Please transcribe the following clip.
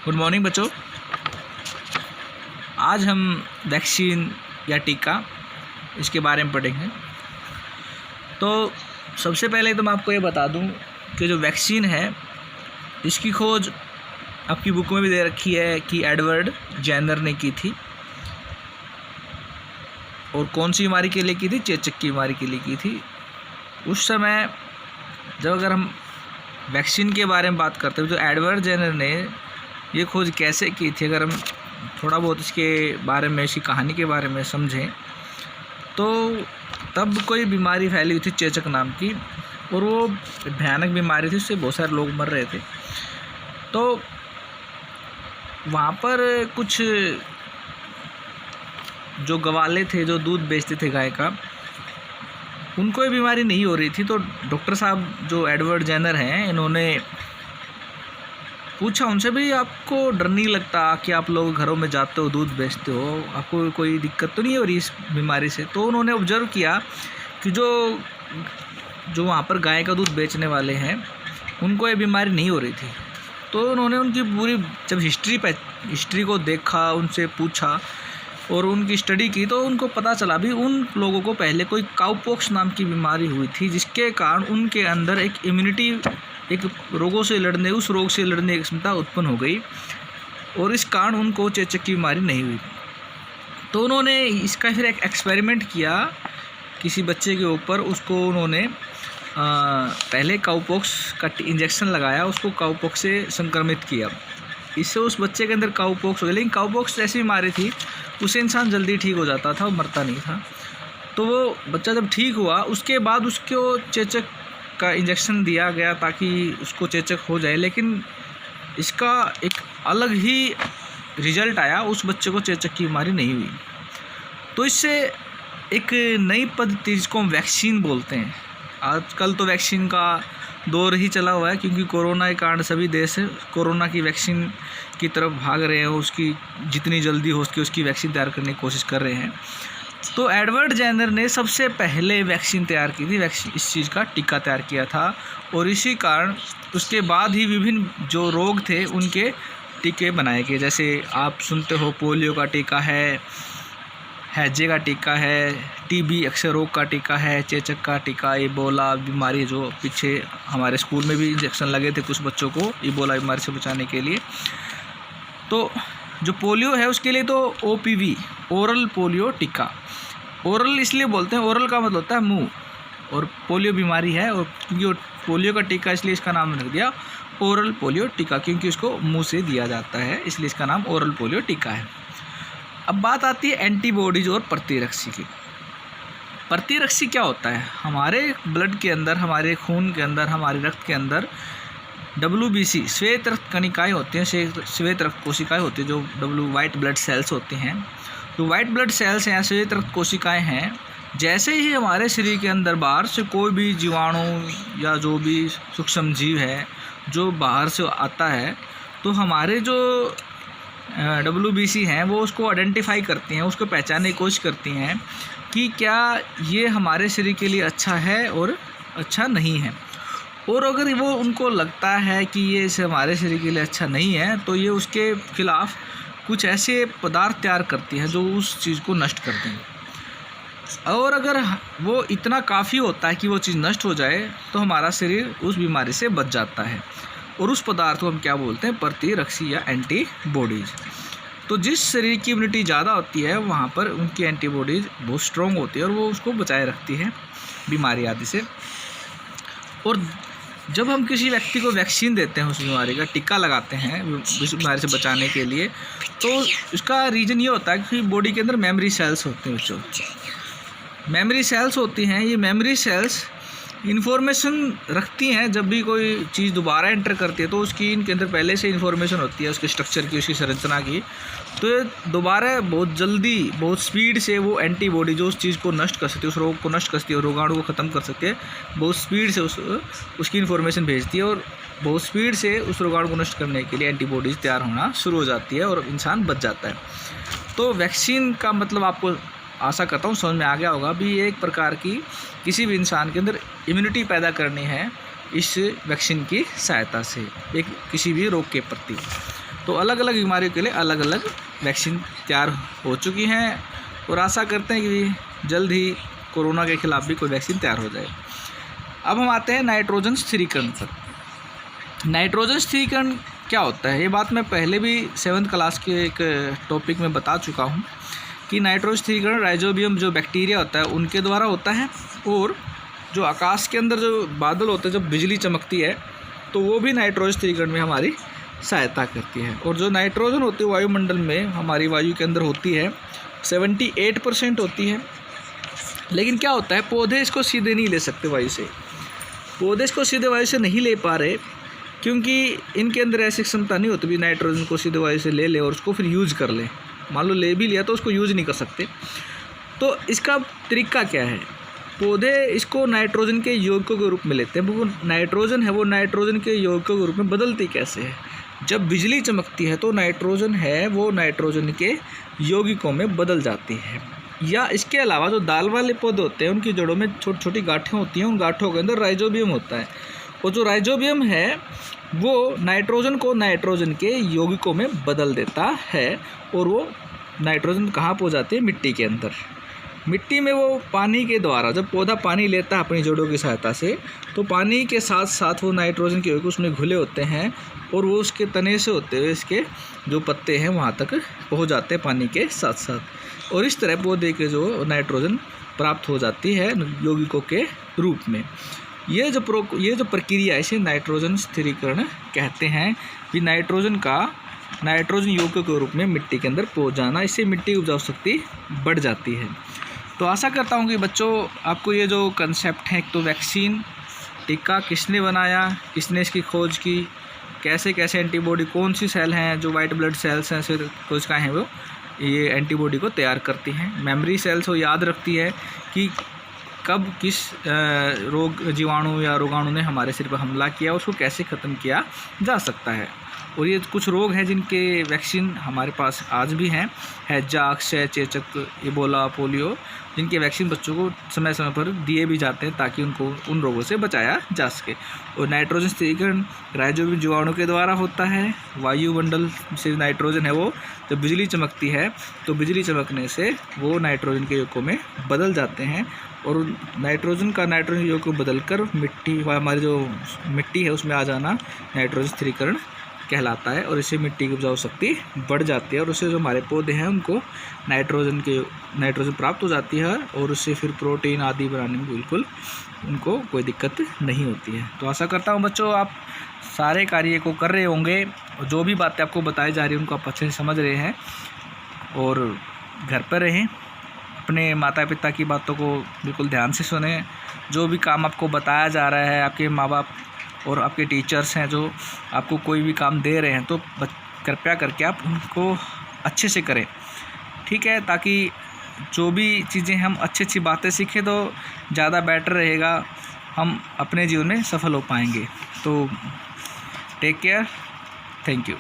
Good morning बच्चों। आज हम वैक्सीन या टीका इसके बारे में पढ़ेंगे। तो सबसे पहले तो मैं आपको ये बता दूं कि जो वैक्सीन है इसकी खोज आपकी बुक में भी दे रखी है कि एडवर्ड जेनर ने की थी। और कौन सी बीमारी के लिए की थी? चेचक की बीमारी के लिए की थी। उस समय जब अगर हम वैक्सीन के बारे में बात करते हैं तो एडवर्ड जेनर ने ये खोज कैसे की थी, अगर हम थोड़ा बहुत इसके बारे में, इसकी कहानी के बारे में समझें तो तब कोई बीमारी फैली हुई थी चेचक नाम की, और वो भयानक बीमारी थी, उससे बहुत सारे लोग मर रहे थे। तो वहाँ पर कुछ जो गवाले थे, जो दूध बेचते थे गाय का, उनको ये बीमारी नहीं हो रही थी। तो डॉक्टर साहब जो एडवर्ड जेनर हैं, इन्होंने पूछा उनसे, भी आपको डर नहीं लगता कि आप लोग घरों में जाते हो, दूध बेचते हो, आपको कोई दिक्कत तो नहीं हो रही इस बीमारी से? तो उन्होंने ऑब्जर्व किया कि जो वहाँ पर गाय का दूध बेचने वाले हैं उनको ये बीमारी नहीं हो रही थी। तो उन्होंने उनकी पूरी जब हिस्ट्री को देखा, उनसे पूछा और उनकी स्टडी की, तो उनको पता चला भी उन लोगों को पहले कोई काउपॉक्स नाम की बीमारी हुई थी, जिसके कारण उनके अंदर एक इम्यूनिटी, एक रोगों से लड़ने, उस रोग से लड़ने की क्षमता उत्पन्न हो गई, और इस कारण उनको चेचक की बीमारी नहीं हुई। तो उन्होंने इसका फिर एक एक्सपेरिमेंट किया किसी बच्चे के ऊपर। उसको उन्होंने पहले काउपॉक्स का इंजेक्शन लगाया, उसको काउपॉक्स से संक्रमित किया। इससे उस बच्चे के अंदर काउपॉक्स हो गया, लेकिन काउपॉक्स ऐसी बीमारी थी उससे इंसान जल्दी ठीक हो जाता था, वो मरता नहीं था। तो वो बच्चा जब ठीक हुआ उसके बाद उसको चेचक का इंजेक्शन दिया गया ताकि उसको चेचक हो जाए, लेकिन इसका एक अलग ही रिजल्ट आया, उस बच्चे को चेचक की बीमारी नहीं हुई। तो इससे एक नई पद्धति, जिसको हम वैक्सीन बोलते हैं, आजकल तो वैक्सीन का दौर ही चला हुआ है, क्योंकि कोरोना के कारण सभी देश कोरोना की वैक्सीन की तरफ भाग रहे हैं, उसकी जितनी जल्दी हो सके उसकी वैक्सीन तैयार करने की कोशिश कर रहे हैं। तो एडवर्ड जेनर ने सबसे पहले वैक्सीन तैयार की थी, इस चीज़ का टीका तैयार किया था, और इसी कारण उसके बाद ही विभिन्न जो रोग थे उनके टीके बनाए गए। जैसे आप सुनते हो पोलियो का टीका है, हैजे का टीका है, टीबी अक्षय रोग का टीका है, चेचक का टीका, इबोला बीमारी जो पीछे हमारे स्कूल में भी इंजेक्शन लगे थे कुछ बच्चों को इबोला बीमारी से बचाने के लिए। तो जो पोलियो है उसके लिए तो ओपीवी, ओरल पोलियो टीका। ओरल इसलिए बोलते हैं, ओरल का मतलब होता है मुंह, और पोलियो बीमारी है, और क्योंकि पोलियो का टीका इसलिए इसका नाम रख दिया ओरल पोलियो टीका, क्योंकि उसको मुंह से दिया जाता है, इसलिए इसका नाम ओरल पोलियो टीका है। अब बात आती है एंटीबॉडीज और प्रतिरक्षी की। प्रतिरक्षी क्या होता है? हमारे ब्लड के अंदर, हमारे खून के अंदर, हमारे रक्त के अंदर WBC श्वेत रक्त कणिकाएँ होती हैं, श्वेत रक्त कोशिकाएँ होती हैं, जो वाइट ब्लड सेल्स होती हैं। जो वाइट ब्लड सेल्स हैं, श्वेत रक्त कोशिकाएँ हैं, जैसे ही हमारे शरीर के अंदर बाहर से कोई भी जीवाणु या जो भी सूक्ष्म जीव है जो बाहर से आता है, तो हमारे जो WBC हैं वो उसको आइडेंटिफाई करती हैं, उसको पहचानने की कोशिश करती हैं कि क्या ये हमारे शरीर के लिए अच्छा है और अच्छा नहीं है। और अगर वो उनको लगता है कि ये हमारे शरीर के लिए अच्छा नहीं है, तो ये उसके खिलाफ कुछ ऐसे पदार्थ तैयार करती हैं जो उस चीज़ को नष्ट कर देंगे। और अगर वो इतना काफ़ी होता है कि वो चीज़ नष्ट हो जाए, तो हमारा शरीर उस बीमारी से बच जाता है, और उस पदार्थ को हम क्या बोलते हैं? प्रतिरक्षी या एंटीबॉडीज़। तो जिस शरीर की इम्यूनिटी ज़्यादा होती है वहाँ पर उनकी एंटीबॉडीज़ बहुत स्ट्रॉन्ग होती है, और वो उसको बचाए रखती है बीमारी आदि से। और जब हम किसी व्यक्ति को वैक्सीन देते हैं, उस बीमारी का टीका लगाते हैं उस बीमारी से बचाने के लिए, तो उसका रीज़न ये होता है कि बॉडी के अंदर मेमोरी सेल्स होते हैं, बच्चों मेमोरी सेल्स होती हैं। ये मेमोरी सेल्स इन्फॉर्मेशन रखती हैं, जब भी कोई चीज़ दोबारा एंटर करती है तो उसकी इनके अंदर पहले से इन्फॉर्मेशन होती है, उसके स्ट्रक्चर की, उसकी संरचना की। तो ये दोबारा बहुत जल्दी, बहुत स्पीड से वो एंटीबॉडी जो उस चीज़ को नष्ट कर सकती है, उस रोग को नष्ट कर सकती है, रोगाणु को ख़त्म कर सकती है, बहुत स्पीड से उसकी इन्फॉर्मेशन भेजती है, और बहुत स्पीड से उस रोगाणु को नष्ट करने के लिए एंटीबॉडीज़ तैयार होना शुरू हो जाती है, और इंसान बच जाता है। तो वैक्सीन का मतलब आपको आशा करता हूँ समझ में आ गया होगा भी, एक प्रकार की किसी भी इंसान के अंदर इम्यूनिटी पैदा करनी है इस वैक्सीन की सहायता से, एक किसी भी रोग के प्रति। तो अलग अलग बीमारियों के लिए अलग अलग वैक्सीन तैयार हो चुकी हैं और आशा करते हैं कि जल्द ही कोरोना के खिलाफ भी कोई वैक्सीन तैयार हो जाए। अब हम आते हैं नाइट्रोजन स्थिरीकरण पर। नाइट्रोजन स्थिरीकरण क्या होता है, ये बात मैं पहले भी 7th क्लास के एक टॉपिक में बता चुका हूँ कि नाइट्रोजन स्थिरीकरण राइजोबियम जो बैक्टीरिया होता है उनके द्वारा होता है, और जो आकाश के अंदर जो बादल होते हैं जब बिजली चमकती है तो वो भी नाइट्रोजन स्थिरीकरण में हमारी सहायता करती है। और जो नाइट्रोजन होती है वायुमंडल में हमारी वायु के अंदर होती है 78% होती है। लेकिन क्या होता है, पौधे इसको सीधे नहीं ले सकते वायु से, पौधे इसको सीधे वायु से नहीं ले पा रहे क्योंकि इनके अंदर ऐसी क्षमता नहीं होती भी नाइट्रोजन को सीधे वायु से ले और उसको फिर यूज़ कर ले। मान लो ले भी लिया तो उसको यूज़ नहीं कर सकते। तो इसका तरीका क्या है, पौधे इसको नाइट्रोजन के यौगिकों के रूप में लेते हैं। वो नाइट्रोजन है, वो नाइट्रोजन के यौगिकों के रूप में बदलती कैसे है, जब बिजली चमकती है तो नाइट्रोजन है वो नाइट्रोजन के यौगिकों में बदल जाती है। या इसके अलावा जो दाल वाले पौधे होते हैं उनकी जड़ों में छोटी छोटी गांठें होती हैं, उन गांठों के अंदर राइजोबियम होता है, और जो राइजोबियम है वो नाइट्रोजन को नाइट्रोजन के यौगिकों में बदल देता है। और वो नाइट्रोजन कहाँ पहुँच जाती है, मिट्टी के अंदर। मिट्टी में वो पानी के द्वारा, जब पौधा पानी लेता है अपनी जड़ों की सहायता से, तो पानी के साथ साथ वो नाइट्रोजन के यौगिक उसमें घुले होते हैं और वो उसके तने से होते हुए इसके जो पत्ते हैं वहाँ तक पहुँच जाते हैं पानी के साथ साथ, और इस तरह पौधे के जो नाइट्रोजन प्राप्त हो जाती है यौगिकों के रूप में। ये जो प्रक्रिया है इसे नाइट्रोजन स्थिरीकरण कहते हैं कि नाइट्रोजन यौगिकों के रूप में मिट्टी के अंदर पहुँच जाना, इससे मिट्टी की उपजाऊ शक्ति बढ़ जाती है। तो आशा करता हूँ कि बच्चों आपको ये जो कंसेप्ट है, एक तो वैक्सीन, टीका किसने बनाया, किसने इसकी खोज की, कैसे कैसे एंटीबॉडी, कौन सी सेल हैं जो वाइट ब्लड सेल्स हैं से कोशिकाएँ हैं वो ये एंटीबॉडी को तैयार करती हैं। मेमोरी सेल्स वो याद रखती है कि कब किस रोग जीवाणु या रोगाणु ने हमारे शरीर पर हमला किया, उसको कैसे ख़त्म किया जा सकता है। और ये कुछ रोग हैं जिनके वैक्सीन हमारे पास आज भी हैं, हैजा, अक्षय, चेचक, इबोला, पोलियो, जिनके वैक्सीन बच्चों को समय समय पर दिए भी जाते हैं ताकि उनको उन रोगों से बचाया जा सके। और नाइट्रोजन स्थिरीकरण राइजोबियम जीवाणु के द्वारा होता है। वायुमंडल से नाइट्रोजन है वो जब बिजली चमकती है तो बिजली चमकने से वो नाइट्रोजन के यौगिकों में बदल जाते हैं, और नाइट्रोजन यौगिक को बदलकर मिट्टी, हमारी जो मिट्टी है उसमें आ जाना नाइट्रोजन स्थिरीकरण कहलाता है। और इससे मिट्टी की उपजाऊ शक्ति बढ़ जाती है और उससे जो हमारे पौधे हैं उनको नाइट्रोजन प्राप्त हो जाती है, और उससे फिर प्रोटीन आदि बनाने में बिल्कुल उनको कोई दिक्कत नहीं होती है। तो आशा करता हूँ बच्चों आप सारे कार्य को कर रहे होंगे, और जो भी बातें आपको बताई जा रही हैं उनको आप अच्छे से समझ रहे हैं, और घर पर रहें, अपने माता पिता की बातों को बिल्कुल ध्यान से सुने। जो भी काम आपको बताया जा रहा है, आपके माँ बाप और आपके टीचर्स हैं जो आपको कोई भी काम दे रहे हैं, तो कृपया करके आप उनको अच्छे से करें, ठीक है, ताकि जो भी चीज़ें हम अच्छी बातें सीखें तो ज़्यादा बेटर रहेगा, हम अपने जीवन में सफल हो पाएंगे। तो टेक केयर, थैंक यू।